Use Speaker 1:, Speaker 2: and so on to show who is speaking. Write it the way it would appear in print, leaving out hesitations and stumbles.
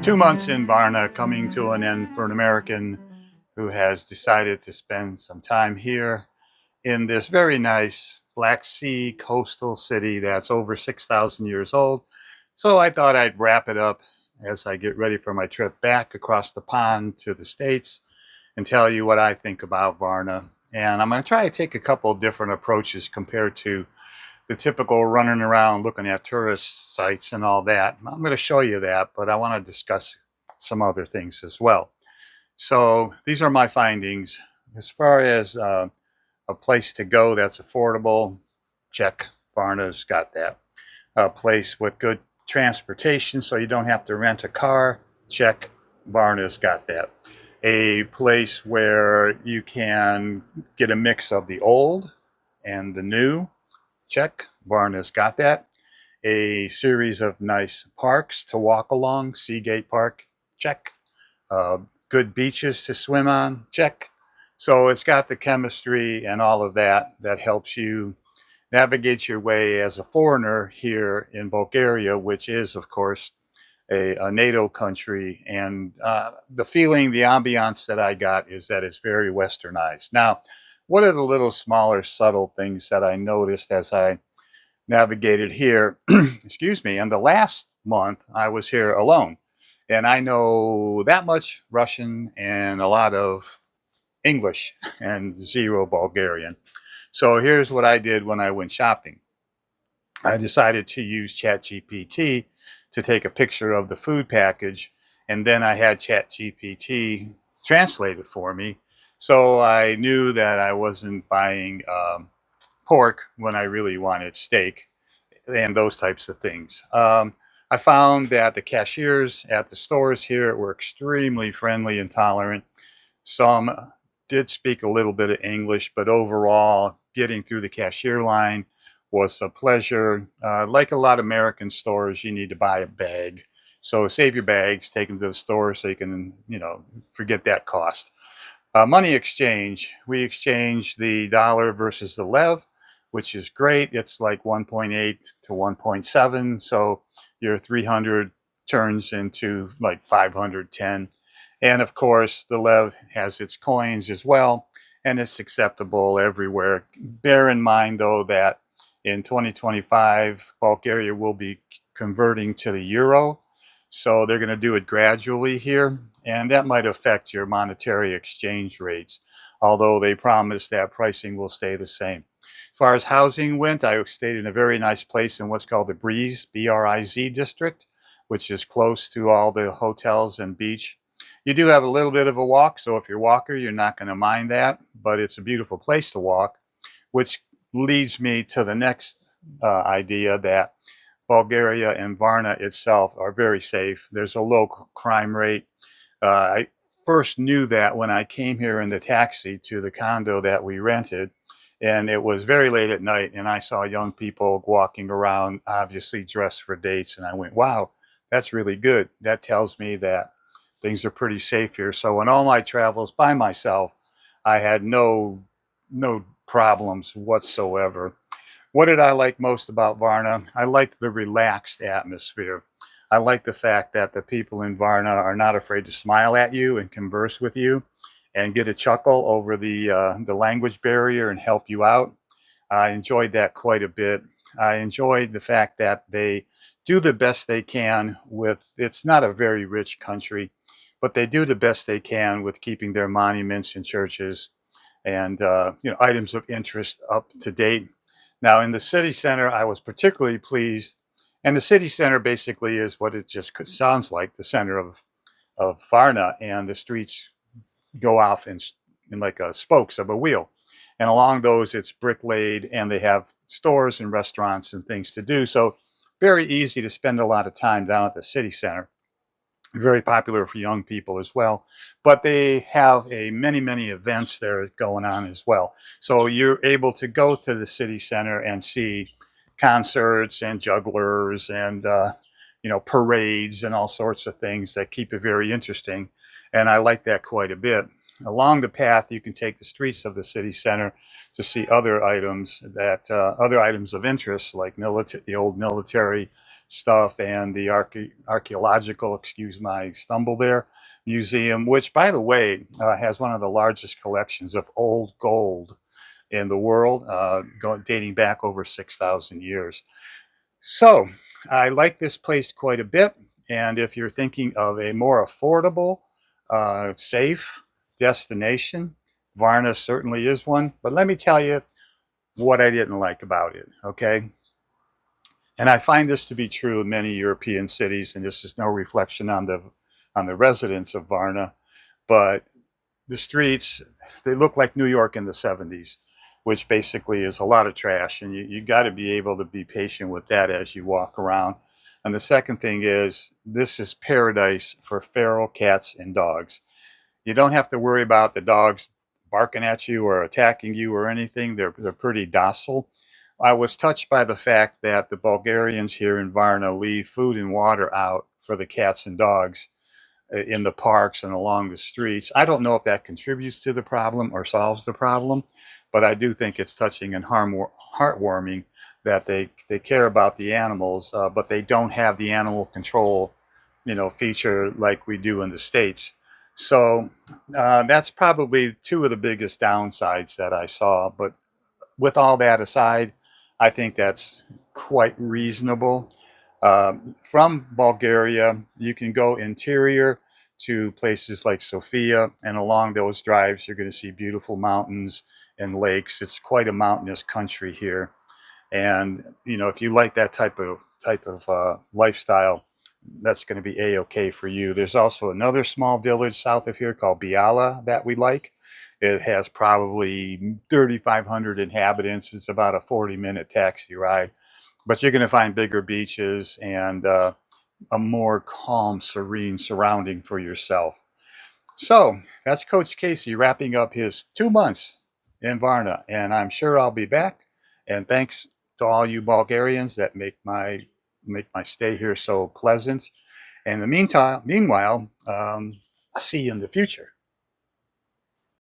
Speaker 1: 2 months in Varna coming to an end for an American who has decided to spend some time here in this very nice Black Sea coastal city that's over 6,000 years old. So I thought I'd wrap it up as I get ready for my trip back across the pond to the States and tell you what I think about Varna. And I'm going to try to take a couple of different approaches compared to the typical running around looking at tourist sites and all that. I'm going to show you that, but I want to discuss some other things as well. So these are my findings. As far as a place to go that's affordable, check, Varna's got that. A place with good transportation so you don't have to rent a car, check, Varna's got that. A place where you can get a mix of the old and the new, check, Varna's got that. A series of nice parks to walk along, Seagate Park, check. Uh, Good beaches to swim on, check. So it's got the chemistry and all of that that helps you navigate your way as a foreigner here in Bulgaria, which is, of course, a NATO country. And the feeling, the ambiance that I got is that it's very westernized. Now, what are the little smaller, subtle things that I noticed as I navigated here? Excuse me. And the last month, I was here alone. And I know that much Russian and a lot of English and zero Bulgarian. So here's what I did when I went shopping. I decided to use ChatGPT to take a picture of the food package, and then I had ChatGPT translate it for me. So I knew that I wasn't buying pork when I really wanted steak and those types of things. I found that the cashiers at the stores here were extremely friendly and tolerant. Some did speak a little bit of English, but overall, getting through the cashier line was a pleasure. Like a lot of American stores, you need to buy a bag. So save your bags, take them to the store so you can, forget that cost. Money exchange. We exchange the dollar versus the lev, which is great. It's like 1.8 to 1.7. So your 300 turns into like 510. And of course, the lev has its coins as well, and it's acceptable everywhere. Bear in mind, though, that in 2025, Bulgaria will be converting to the euro. So they're going to do it gradually here, and that might affect your monetary exchange rates, although they promise that pricing will stay the same. As far as housing went, I stayed in a very nice place in what's called the Breeze, B-R-I-Z district, which is close to all the hotels and beach. You do have a little bit of a walk, so if you're a walker, you're not going to mind that, but it's a beautiful place to walk, which leads me to the next idea that Bulgaria and Varna itself are very safe. There's a low crime rate. I first knew that when I came here in the taxi to the condo that we rented, and it was very late at night, and I saw young people walking around, obviously dressed for dates, and I went, wow, that's really good. That tells me that things are pretty safe here. So in all my travels by myself, I had no problems whatsoever. What did I like most about Varna? I liked the relaxed atmosphere. I like the fact that the people in Varna are not afraid to smile at you and converse with you and get a chuckle over the language barrier and help you out. I enjoyed that quite a bit. I enjoyed the fact that they do the best they can with, it's not a very rich country, but they do the best they can with keeping their monuments and churches and items of interest up to date. Now, in the city center, I was particularly pleased. And the city center basically is what it just sounds like, the center of Varna, and the streets go off in like spokes of a wheel. And along those, it's brick laid, and they have stores and restaurants and things to do. So very easy to spend a lot of time down at the city center. Very popular for young people as well, but they have many events there going on as well. So you're able to go to the city center and see concerts and jugglers and parades and all sorts of things that keep it very interesting, and I like that quite a bit. along the path, you can take the streets of the city center to see other items that other items of interest, like the old military stuff and the archaeological, excuse my stumble there, museum, which, by the way, has one of the largest collections of old gold in the world, dating back over 6,000 years. So I like this place quite a bit. And if you're thinking of a more affordable, safe destination, Varna certainly is one. But let me tell you what I didn't like about it, okay? And I find this to be true in many European cities, and this is no reflection on the residents of Varna, but the streets, they look like New York in the 70s, which basically is a lot of trash. And you got to be able to be patient with that as you walk around. And the second thing is, this is paradise for feral cats and dogs. You don't have to worry about the dogs barking at you or attacking you or anything. They're pretty docile. I was touched by the fact that the Bulgarians here in Varna leave food and water out for the cats and dogs in the parks and along the streets. I don't know if that contributes to the problem or solves the problem, but I do think it's touching and heartwarming that they care about the animals, but they don't have the animal control, feature like we do in the States. So that's probably two of the biggest downsides that I saw. But with all that aside, I think that's quite reasonable. From Bulgaria, you can go interior to places like Sofia, and along those drives, you're going to see beautiful mountains and lakes. It's quite a mountainous country here, and if you like that type of lifestyle, that's going to be a-okay for you. There's also another small village south of here called Biala that we like. It has probably 3,500 inhabitants. It's about a 40-minute taxi ride, but you're going to find bigger beaches and a more calm, serene surrounding for yourself. So that's Coach Casey wrapping up his 2 months in Varna, and I'm sure I'll be back. And thanks to all you Bulgarians that make my stay here so pleasant. And in the meanwhile, I'll see you in the future.